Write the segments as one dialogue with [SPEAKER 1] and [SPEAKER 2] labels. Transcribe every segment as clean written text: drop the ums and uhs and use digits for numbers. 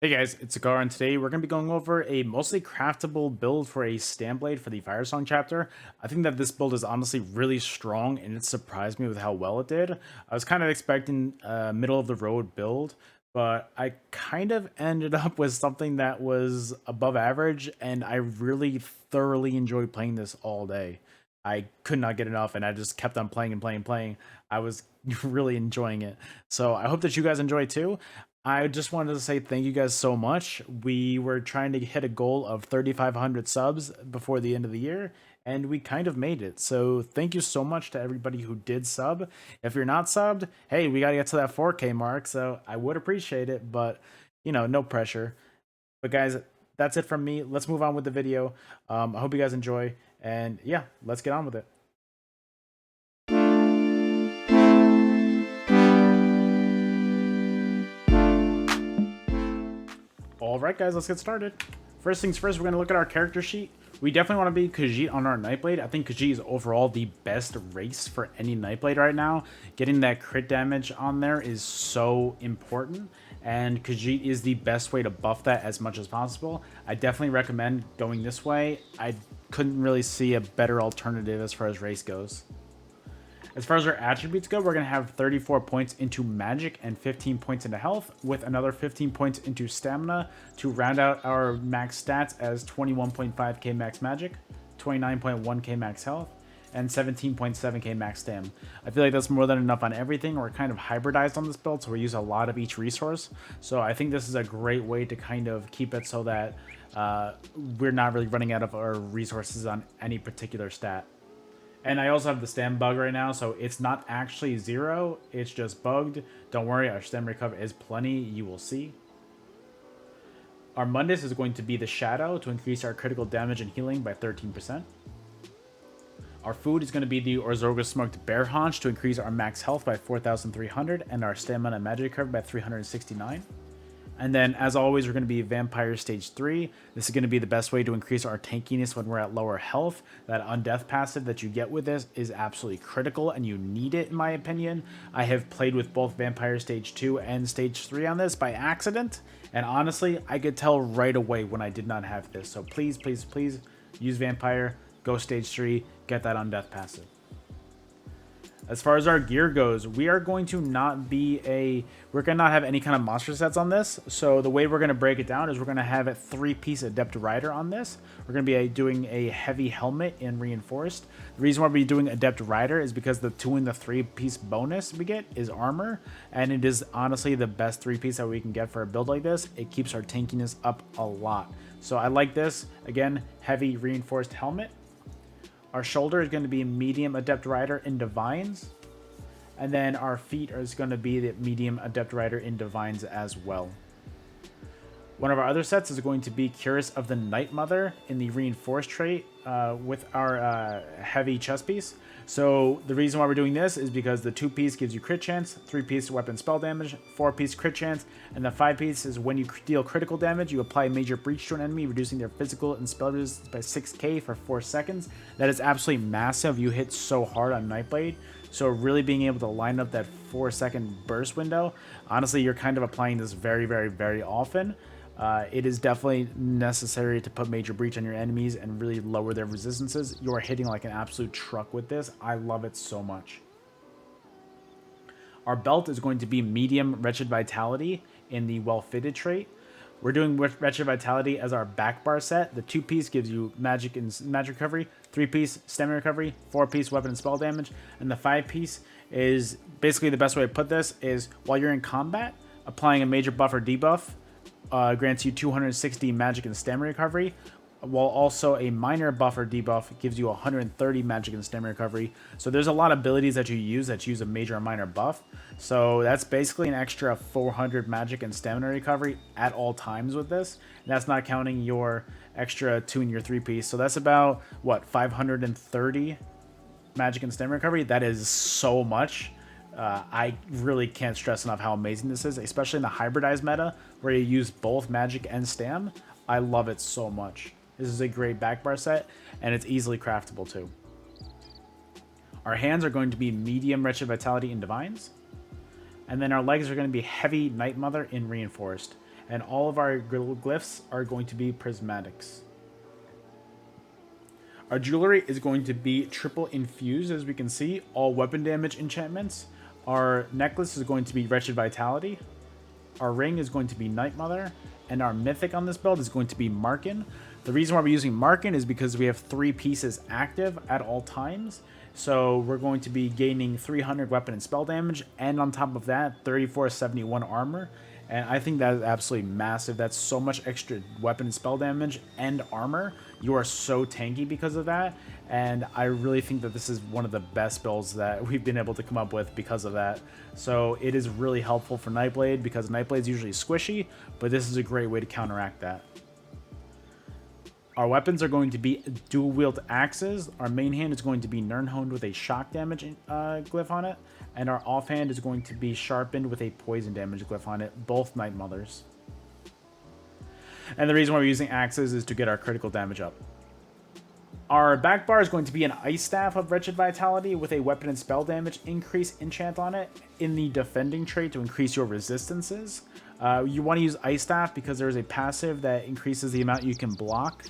[SPEAKER 1] Hey guys, it's Sekaar, and today we're going to be going over a mostly craftable build for a Stamblade for the Firesong chapter. I think that this build is honestly really strong, and it surprised me with how well it did. I was kind of expecting a middle of the road build, but I kind of ended up with something that was above average, and I really thoroughly enjoyed playing this all day. I could not get enough, and I just kept on playing and playing and playing. I was really enjoying it. So I hope that you guys enjoy too. I just wanted to say thank you guys so much. We were trying to hit a goal of 3,500 subs before the end of the year, and we kind of made it. So thank you so much to everybody who did sub. If you're not subbed, hey, we got to get to that 4K mark, so I would appreciate it, but no pressure. But guys, that's it from me. Let's move on with the video. I hope you guys enjoy, and yeah, let's get on with it. All right, guys, let's get started. First things first, we're going to look at our character sheet. We definitely want to be Khajiit on our Nightblade. I think Khajiit is overall the best race for any Nightblade right now. Getting that crit damage on there is so important, and Khajiit is the best way to buff that as much as possible. I definitely recommend going this way. I couldn't really see a better alternative as far as race goes. As far as our attributes go, we're going to have 34 points into magic and 15 points into health, with another 15 points into stamina to round out our max stats as 21.5k max magic, 29.1k max health, and 17.7k max stam. I feel like that's more than enough on everything. We're kind of hybridized on this build, so we use a lot of each resource. So I think this is a great way to kind of keep it so that we're not really running out of our resources on any particular stat. And I also have the stem bug right now, so it's not actually 0, it's just bugged. Don't worry, our stem recover is plenty, you will see. Our Mundus is going to be the Shadow to increase our critical damage and healing by 13%. Our food is going to be the Orzorga Smoked Bear Haunch to increase our max health by 4,300 and our stamina and magic recovery by 369. And then, as always, we're going to be Vampire Stage 3. This is going to be the best way to increase our tankiness when we're at lower health. That Undeath passive that you get with this is absolutely critical, and you need it, in my opinion. I have played with both Vampire Stage 2 and Stage 3 on this by accident, and honestly, I could tell right away when I did not have this. So please, please, please use Vampire, go Stage 3, get that Undeath passive. As far as our gear goes, we are going to not have any kind of monster sets on this. So the way we're going to break it down is we're going to have a 3-piece Adept Rider on this. We're going to be doing a heavy helmet in Reinforced. The reason why we're doing Adept Rider is because the 2 and the 3-piece bonus we get is armor. And it is honestly the best 3-piece that we can get for a build like this. It keeps our tankiness up a lot. So I like this. Again, heavy Reinforced helmet. Our shoulder is going to be medium Adept Rider in Divines. And then our feet is going to be the medium Adept Rider in Divines as well. One of our other sets is going to be Curus of the Night Mother in the Reinforced trait with our heavy chest piece. So the reason why we're doing this is because the 2-piece gives you crit chance, 3-piece weapon spell damage, 4-piece crit chance, and the 5-piece is when you deal critical damage, you apply major breach to an enemy, reducing their physical and spell resistance by 6k for 4 seconds. That is absolutely massive. You hit so hard on Nightblade. So really being able to line up that 4-second burst window, honestly, you're kind of applying this very, very, very often. It is definitely necessary to put major breach on your enemies and really lower their resistances. You are hitting like an absolute truck with this. I love it so much. Our belt is going to be medium Wretched Vitality in the Well-Fitted trait. We're doing Wretched Vitality as our back bar set. The 2-piece gives you magic and magic recovery, 3-piece stamina recovery, 4-piece weapon and spell damage, and the 5-piece is basically the best way to put this is while you're in combat, applying a major buff or debuff grants you 260 magic and stamina recovery, while also a minor buff or debuff gives you 130 magic and stamina recovery. So there's a lot of abilities that you use a major or minor buff. So that's basically an extra 400 magic and stamina recovery at all times with this. And that's not counting your extra 2 in your 3-piece. So that's about, what, 530 magic and stamina recovery? That is so much. I really can't stress enough how amazing this is, especially in the hybridized meta where you use both magic and stam. I love it so much. This is a great backbar set, and it's easily craftable too. Our hands are going to be medium Wretched Vitality in Divines. And then our legs are going to be heavy Night Mother in Reinforced. and all of our glyphs are going to be prismatics. Our jewelry is going to be triple infused, as we can see, all weapon damage enchantments. Our necklace is going to be Wretched Vitality. Our ring is going to be Night Mother, and our mythic on this build is going to be Markin. The reason why we're using Markin is because we have 3 pieces active at all times. So we're going to be gaining 300 weapon and spell damage, and on top of that, 3471 armor. And I think that is absolutely massive. That's so much extra weapon and spell damage and armor. You are so tanky because of that. And I really think that this is one of the best builds that we've been able to come up with because of that. So it is really helpful for Nightblade, because Nightblade is usually squishy, but this is a great way to counteract that. Our weapons are going to be dual wield axes. Our main hand is going to be Nirnhoned with a shock damage glyph on it. And our offhand is going to be sharpened with a poison damage glyph on it, both Night Mothers. And the reason why we're using axes is to get our critical damage up. Our back bar is going to be an Ice Staff of Wretched Vitality with a weapon and spell damage increase enchant on it in the defending trait to increase your resistances. You want to use Ice Staff because there is a passive that increases the amount you can block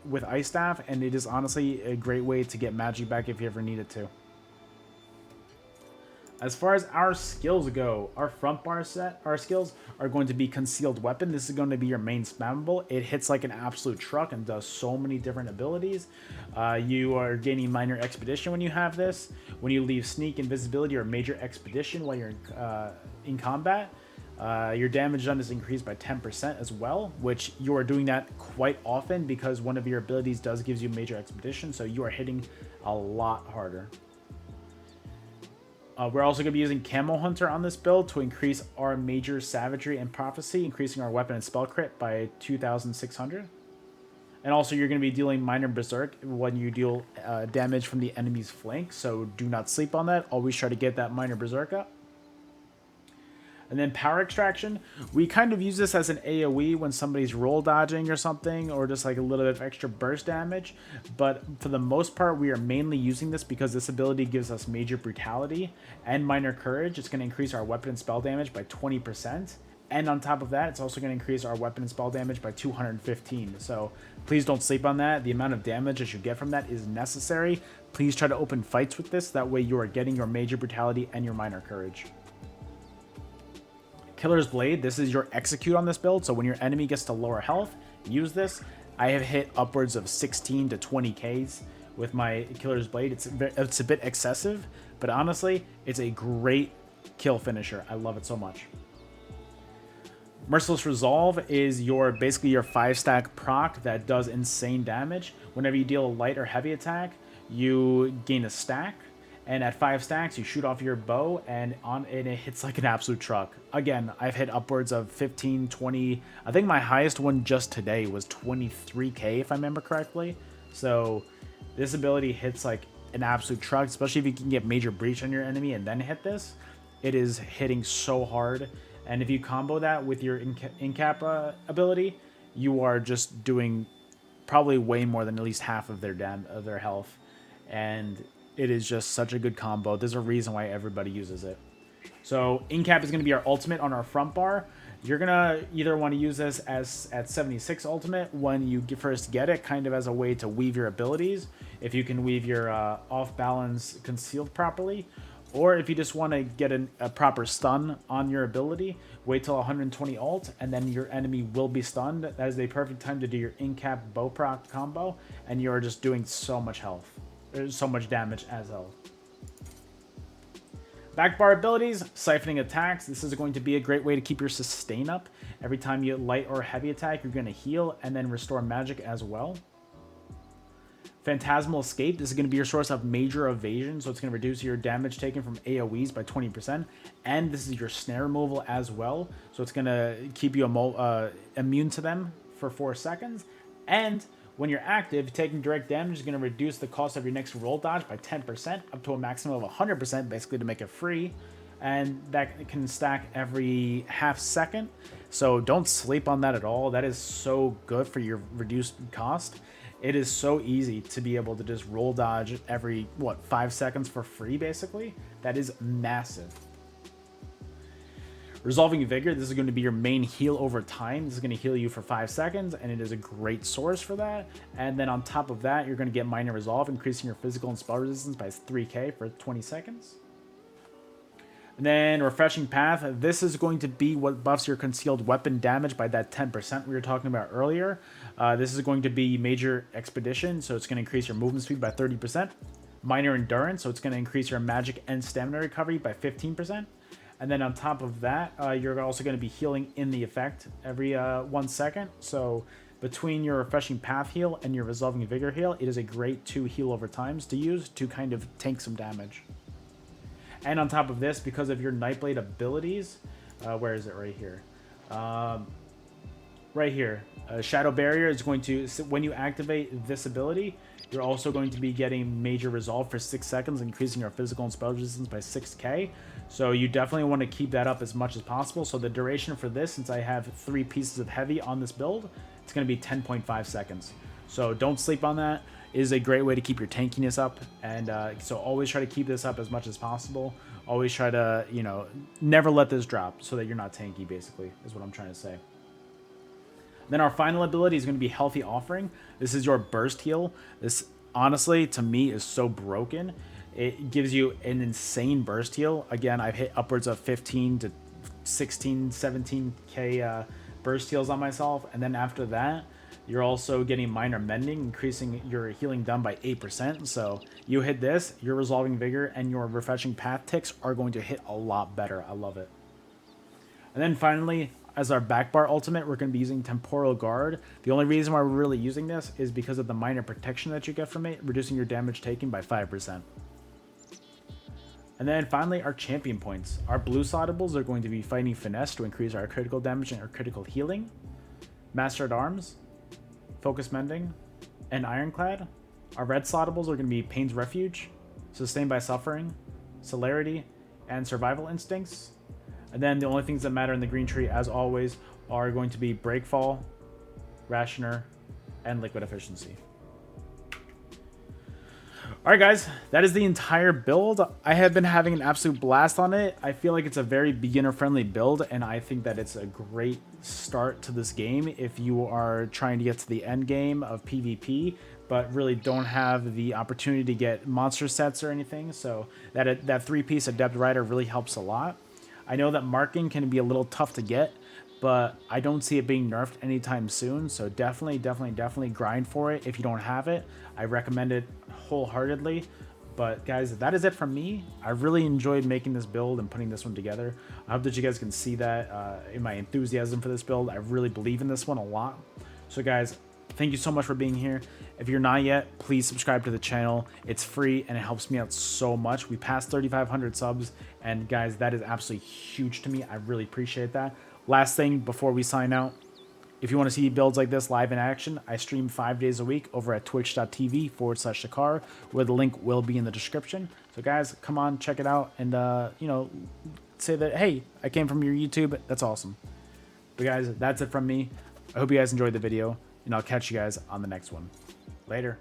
[SPEAKER 1] with Ice Staff, and it is honestly a great way to get magic back if you ever need it to. As far as our skills go, our front bar set, our skills are going to be Concealed Weapon. This is going to be your main spammable. It hits like an absolute truck and does so many different abilities. You are gaining Minor Expedition when you have this. When you leave Sneak, Invisibility, or Major Expedition while you're in combat, your damage done is increased by 10% as well, which you are doing that quite often because one of your abilities gives you Major Expedition, so you are hitting a lot harder. We're also going to be using Camo Hunter on this build to increase our Major Savagery and Prophecy, increasing our weapon and spell crit by 2,600. And also you're going to be dealing Minor Berserk when you deal damage from the enemy's flank, so do not sleep on that. Always try to get that Minor Berserk up. And then Power Extraction, we kind of use this as an AoE when somebody's roll dodging or something, or just like a little bit of extra burst damage. But for the most part, we are mainly using this because this ability gives us Major Brutality and Minor Courage. It's going to increase our weapon and spell damage by 20%. And on top of that, it's also going to increase our weapon and spell damage by 215. So please don't sleep on that. The amount of damage that you get from that is necessary. Please try to open fights with this. That way you are getting your Major Brutality and your Minor Courage. Killer's Blade, this is your execute on this build, so when your enemy gets to lower health, use this. I have hit upwards of 16 to 20 Ks with my Killer's Blade. It's a bit excessive, but honestly, it's a great kill finisher. I love it so much. Merciless Resolve is basically your 5-stack proc that does insane damage. Whenever you deal a light or heavy attack, you gain a stack. And at 5 stacks, you shoot off your bow, and it hits like an absolute truck. Again, I've hit upwards of 15, 20. I think my highest one just today was 23k, if I remember correctly. So this ability hits like an absolute truck, especially if you can get Major Breach on your enemy and then hit this. It is hitting so hard. And if you combo that with your Incap ability, you are just doing probably way more than at least half of their health. And it is just such a good combo. There's a reason why everybody uses it. So Incap is going to be our ultimate on our front bar. You're going to either want to use this as at 76 ultimate when you first get it, kind of as a way to weave your abilities. If you can weave your off balance concealed properly, or if you just want to get a proper stun on your ability, wait till 120 ult, and then your enemy will be stunned. That is the perfect time to do your Incap bow proc combo, and you're just doing so much health. There's so much damage as hell. Backbar abilities, siphoning attacks. This is going to be a great way to keep your sustain up. Every time you light or heavy attack, you're going to heal and then restore magic as well. Phantasmal Escape. This is going to be your source of major evasion, so it's going to reduce your damage taken from AoEs by 20%. And this is your snare removal as well, so it's going to keep you immune to them for 4 seconds. And when you're active, taking direct damage is going to reduce the cost of your next roll dodge by 10%, up to a maximum of 100%, basically to make it free. And that can stack every half second. So don't sleep on that at all. That is so good for your reduced cost. It is so easy to be able to just roll dodge every, 5 seconds for free, basically. That is massive. Resolving Vigor, this is going to be your main heal over time. This is going to heal you for 5 seconds, and it is a great source for that. And then on top of that, you're going to get Minor Resolve, increasing your physical and spell resistance by 3k for 20 seconds. And then Refreshing Path, this is going to be what buffs your concealed weapon damage by that 10% we were talking about earlier. This is going to be Major Expedition, so it's going to increase your movement speed by 30%. Minor Endurance, so it's going to increase your magic and stamina recovery by 15%. And then on top of that, you're also going to be healing in the effect every 1 second. So between your Refreshing Path heal and your Resolving Vigor heal, it is a great 2 heal over times to use to kind of tank some damage. And on top of this, because of your Nightblade abilities, where is it? Right here. Right here. Shadow Barrier is going to, when you activate this ability, you're also going to be getting Major Resolve for 6 seconds, increasing your physical and spell resistance by 6k. So you definitely want to keep that up as much as possible. So the duration for this, since I have 3 pieces of heavy on this build, it's going to be 10.5 seconds. So don't sleep on that. It is a great way to keep your tankiness up. And so always try to keep this up as much as possible. Always try to, you know, never let this drop so that you're not tanky, basically, is what I'm trying to say. Then our final ability is going to be Healthy Offering. This is your burst heal. This, honestly, to me, is so broken. It gives you an insane burst heal. Again, I've hit upwards of 15 to 16, 17k burst heals on myself. And then after that, you're also getting Minor Mending, increasing your healing done by 8%. So you hit this, your Resolving Vigor and your Refreshing Path ticks are going to hit a lot better. I love it. And then finally, as our back bar ultimate, we're going to be using Temporal Guard. The only reason why we're really using this is because of the minor protection that you get from it, reducing your damage taken by 5%. And then finally, our champion points. Our blue slaughtables are going to be Fighting Finesse to increase our critical damage and our critical healing, Master at Arms, Focus Mending, and Ironclad. Our red slaughtables are going to be Pain's Refuge, Sustained by Suffering, Celerity, and Survival Instincts. And then the only things that matter in the green tree, as always, are going to be Breakfall, Rationer, and Liquid Efficiency. Alright guys, that is the entire build. I have been having an absolute blast on it. I feel like it's a very beginner-friendly build, and I think that it's a great start to this game if you are trying to get to the end game of PvP, but really don't have the opportunity to get monster sets or anything. So that 3-piece Adept Rider really helps a lot. I know that marking can be a little tough to get, but I don't see it being nerfed anytime soon. So definitely grind for it if you don't have it. I recommend it wholeheartedly. But guys, that is it from me. I really enjoyed making this build and putting this one together. I hope that you guys can see that in my enthusiasm for this build. I really believe in this one a lot. So guys, thank you so much for being here. If you're not yet, please subscribe to the channel. It's free and it helps me out so much. We passed 3,500 subs, and guys, that is absolutely huge to me. I really appreciate that. Last thing before we sign out, if you want to see builds like this live in action, I stream 5 days a week over at twitch.tv/Sekaar, where the link will be in the description. So guys, come on, check it out, and you know, say that, hey, I came from your YouTube. That's awesome. But guys, that's it from me. I hope you guys enjoyed the video, and I'll catch you guys on the next one. Later.